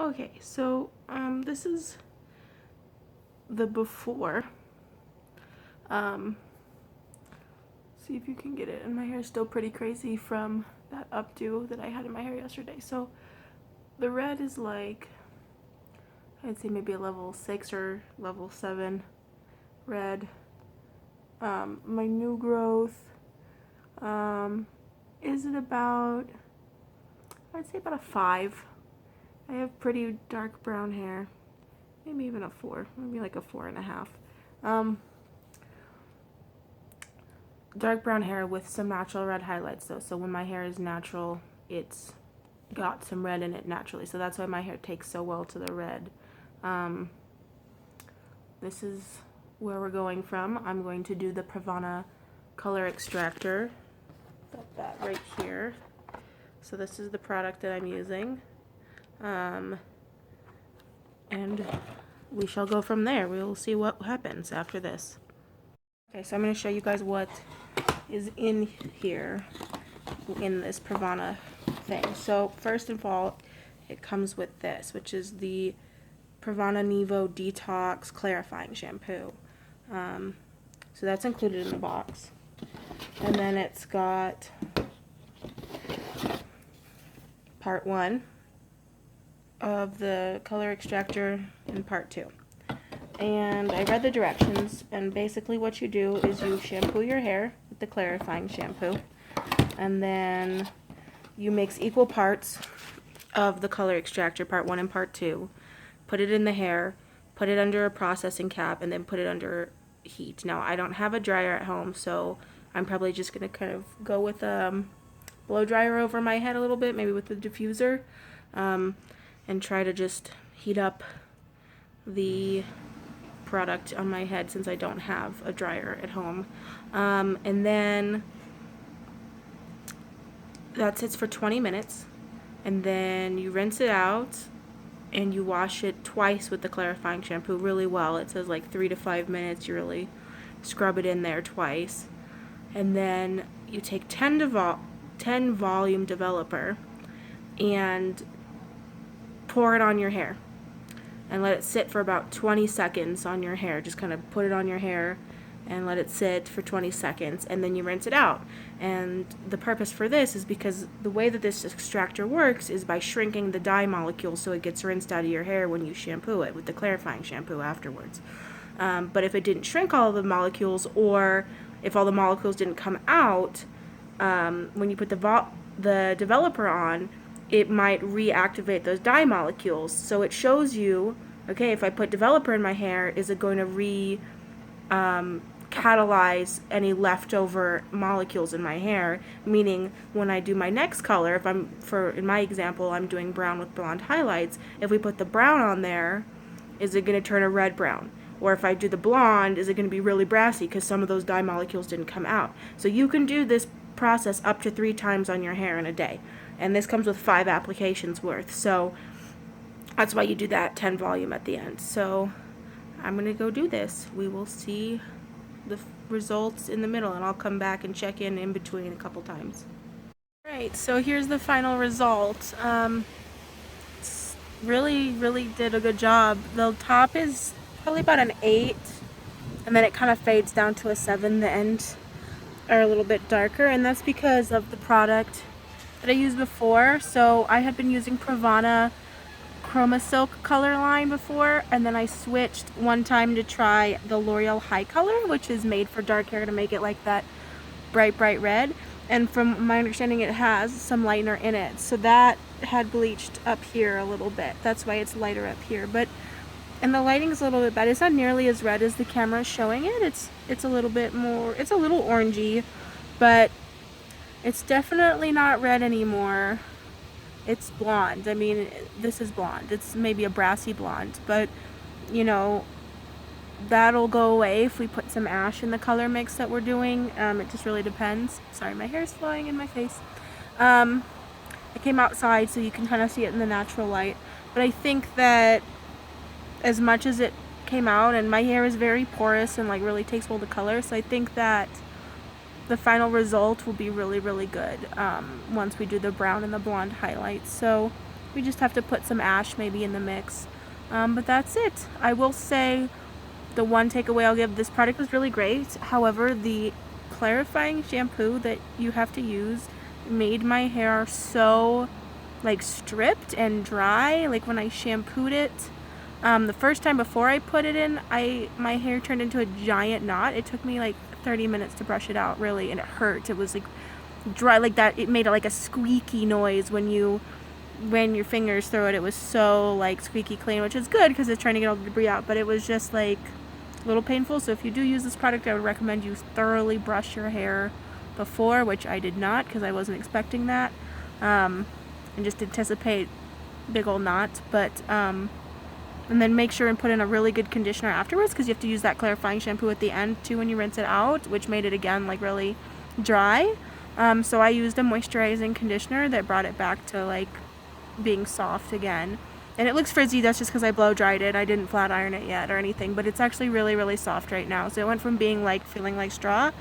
Okay, so this is the before. See if you can get it. And my hair is still pretty crazy from that updo that I had in my hair yesterday. So the red is like, I'd say maybe a level 6 or level 7 red. My new growth is it about, I'd say about a 5. I have pretty dark brown hair. Maybe even a 4. Maybe like a 4.5. Dark brown hair with some natural red highlights though. So when my hair is natural, it's got some red in it naturally. So that's why my hair takes so well to the red. This is where we're going from. I'm going to do the Pravana color extractor. Got that right here. So this is the product that I'm using. And we shall go from there. We will see what happens after this. Okay, so I'm going to show you guys what is in here in this Pravana thing. So first of all, it comes with this, which is the Pravana Nevo Detox Clarifying Shampoo. So that's included in the box. And then it's got part 1 of the color extractor and part 2. And I read the directions, and basically what you do is you shampoo your hair with the clarifying shampoo, and then you mix equal parts of the color extractor, part 1 and part 2, put it in the hair, put it under a processing cap, and then put it under heat. Now, I don't have a dryer at home, so I'm probably just going to kind of go with a blow dryer over my head a little bit, maybe with the diffuser, and try to just heat up the product on my head since I don't have a dryer at home. And then that sits for 20 minutes, and then you rinse it out and you wash it twice with the clarifying shampoo really well. It says like 3 to 5 minutes. You really scrub it in there twice, and then you take 10 volume developer and pour it on your hair and let it sit for about 20 seconds on your hair. Just kind of put it on your hair and let it sit for 20 seconds, and then you rinse it out. And the purpose for this is because the way that this extractor works is by shrinking the dye molecules so it gets rinsed out of your hair when you shampoo it with the clarifying shampoo afterwards. But if it didn't shrink all of the molecules, or if all the molecules didn't come out, when you put the developer on, it might reactivate those dye molecules. So it shows you, okay, if I put developer in my hair, is it going to catalyze any leftover molecules in my hair? Meaning, when I do my next color, if in my example, I'm doing brown with blonde highlights, if we put the brown on there, is it going to turn a red brown? Or if I do the blonde, is it going to be really brassy because some of those dye molecules didn't come out? So you can do this process up to 3 times on your hair in a day. And this comes with 5 applications worth. So that's why you do that 10 volume at the end. So I'm going to go do this. We will see the results in the middle, and I'll come back and check in between a couple times. Alright, so here's the final result. Really did a good job. The top is probably about an 8, and then it kind of fades down to a 7. The ends are a little bit darker, and that's because of the product that I used before. So I had been using Pravana Chroma Silk color line before, and then I switched one time to try the L'Oreal High Color, which is made for dark hair to make it like that bright red. And from my understanding, it has some lightener in it, so that had bleached up here a little bit. That's why it's lighter up here. And the lighting's a little bit bad. It's not nearly as red as the camera is showing it. It's a little bit more, it's a little orangey, but it's definitely not red anymore. It's blonde. I mean, this is blonde. It's maybe a brassy blonde, but you know, that'll go away if we put some ash in the color mix that we're doing. It just really depends. Sorry, my hair's flying in my face. I came outside so you can kind of see it in the natural light, but I think that as much as it came out, and my hair is very porous and like really takes hold of color, so I think that the final result will be really good once we do the brown and the blonde highlights. So We just have to put some ash maybe in the mix. But that's it. I will say the one takeaway I'll give, this product was really great. However, the clarifying shampoo that you have to use made my hair so like stripped and dry. Like when I shampooed it, the first time before I put it in, my hair turned into a giant knot. It took me like 30 minutes to brush it out, really, and it hurt. It was like dry like that. It made like a squeaky noise when you ran your fingers through it. It was so like squeaky clean, which is good because it's trying to get all the debris out, but it was just like a little painful. So if you do use this product, I would recommend you thoroughly brush your hair before, which I did not because I wasn't expecting that, and just anticipate big old knots. But and then make sure and put in a really good conditioner afterwards, because you have to use that clarifying shampoo at the end too when you rinse it out, which made it again like really dry. So I used a moisturizing conditioner that brought it back to like being soft again. And it looks frizzy, that's just because I blow dried it. I didn't flat iron it yet or anything, but it's actually really, really soft right now. So it went from being like feeling like straw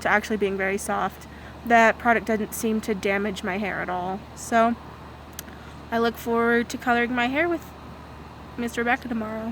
to actually being very soft. That product doesn't seem to damage my hair at all. So I look forward to coloring my hair with Miss Rebecca tomorrow.